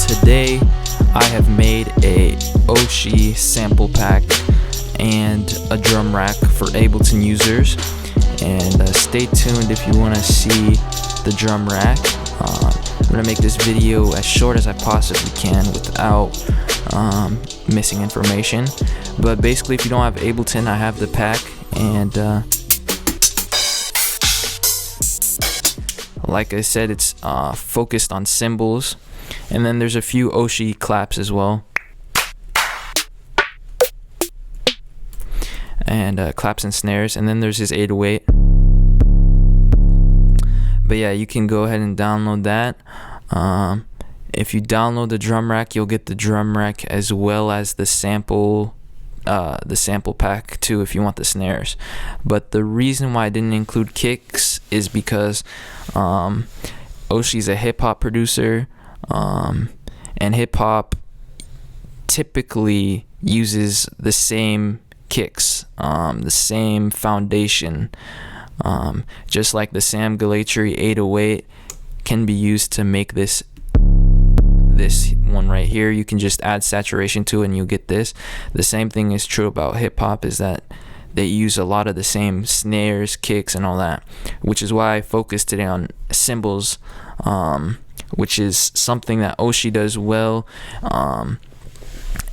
today I have made a Oshi sample pack and a drum rack for Ableton users, and stay tuned if you want to see the drum rack. I'm going to make this video as short as I possibly can without missing information, but basically if you don't have Ableton, I have the pack, and like I said, it's focused on cymbals, and then there's a few Oshi claps as well, and claps and snares, and then there's his 808. But yeah, you can go ahead and download that. If you download the drum rack, you'll get the drum rack as well as the sample pack too if you want the snares. But the reason why I didn't include kicks is because Oshi's a hip-hop producer, and hip-hop typically uses the same kicks, the same foundation, just like the Sam Galatry 808 can be used to make this one right here. You can just add saturation to it and you'll get this. The same thing is true about hip-hop, is that they use a lot of the same snares, kicks, and all that, which is why I focused today on cymbals, which is something that Oshi does well,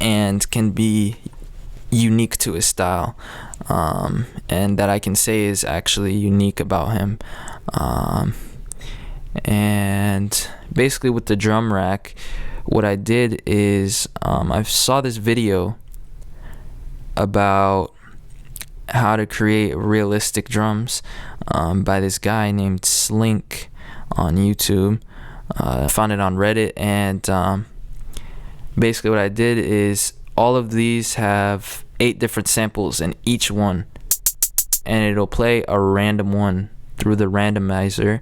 and can be unique to his style, and that I can say is actually unique about him. And basically with the drum rack, what I did is I saw this video about how to create realistic drums by this guy named Slink on YouTube. I found it on Reddit, and basically what I did is all of these have 8 different samples in each one, and it'll play a random one through the randomizer,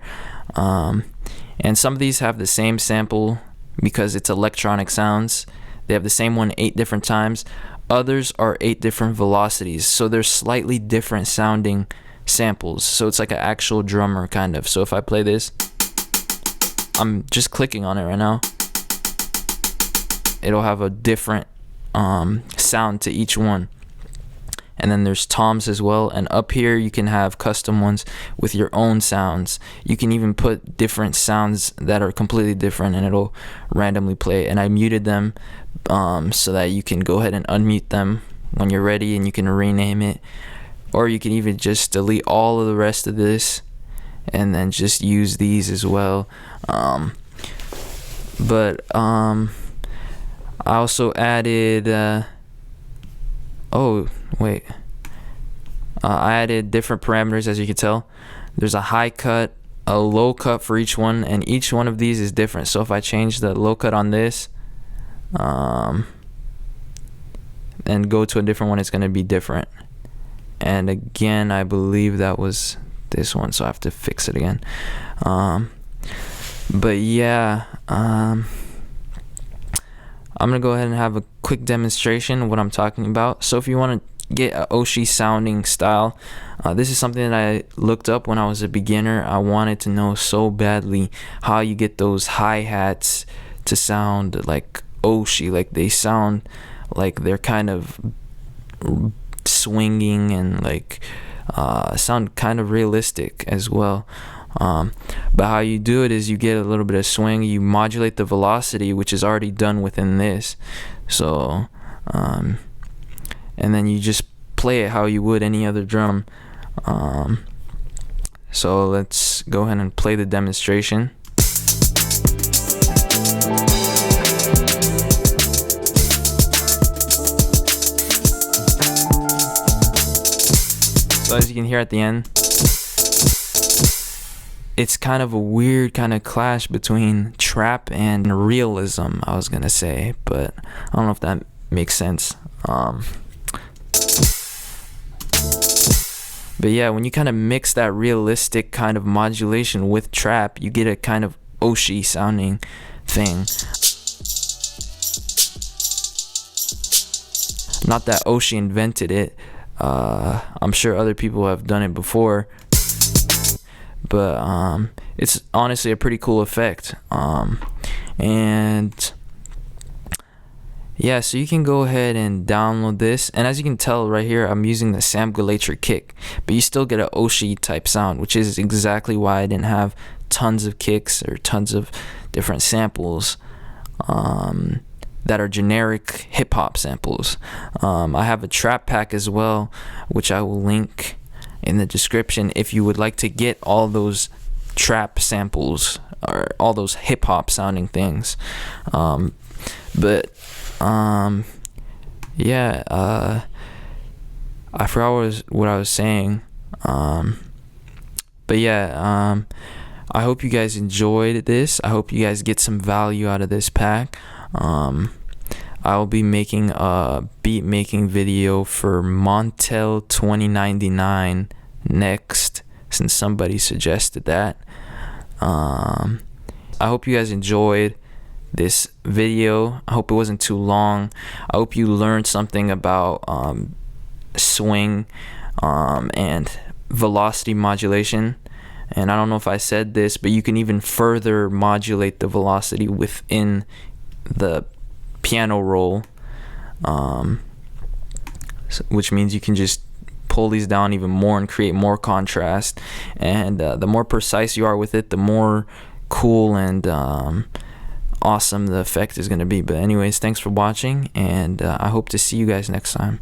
and some of these have the same sample because it's electronic sounds. They have the same one 8 different times. Others are 8 different velocities, so they're slightly different sounding samples, so it's like an actual drummer kind of. So if I play this, I'm just clicking on it right now, it'll have a different sound to each one. And then there's toms as well, and up here you can have custom ones with your own sounds. You can even put different sounds that are completely different, and it'll randomly play. And I muted them so that you can go ahead and unmute them when you're ready, and you can rename it, or you can even just delete all of the rest of this and then just use these as well. But I also added I added different parameters, as you can tell. There's a high cut, a low cut for each one, and each one of these is different. So if I change the low cut on this and go to a different one, it's going to be different. And again, I believe that was this one, so I have to fix it again. But yeah, I'm gonna go ahead and have a quick demonstration of what I'm talking about. So if you want to get an Oshi sounding style, this is something that I looked up when I was a beginner. I wanted to know so badly how you get those hi-hats to sound like Oshi, like they sound like they're kind of swinging and like sound kind of realistic as well. But how you do it is you get a little bit of swing, you modulate the velocity, which is already done within this, so and then you just play it how you would any other drum. So let's go ahead and play the demonstration. So as you can hear at the end, it's kind of a weird kind of clash between trap and realism, I was gonna say, but I don't know if that makes sense. But yeah, when you kind of mix that realistic kind of modulation with trap, you get a kind of Oshi sounding thing. Not that Oshi invented it, I'm sure other people have done it before, but it's honestly a pretty cool effect. And yeah, so you can go ahead and download this, and as you can tell right here, I'm using the samgulator kick, but you still get an Oshi type sound, which is exactly why I didn't have tons of kicks or tons of different samples that are generic hip-hop samples. I have a trap pack as well, which I will link in the description if you would like to get all those trap samples or all those hip-hop sounding things. Yeah, I forgot what I was saying. But yeah, I hope you guys enjoyed this. I hope you guys get some value out of this pack. I'll be making a beat making video for Montel 2099 next, since somebody suggested that. I hope you guys enjoyed this video. I hope it wasn't too long. I hope you learned something about swing and velocity modulation. And I don't know if I said this, but you can even further modulate the velocity within the piano roll, which means you can just pull these down even more and create more contrast. And the more precise you are with it, the more cool and awesome the effect is going to be. But anyways, thanks for watching, and I hope to see you guys next time.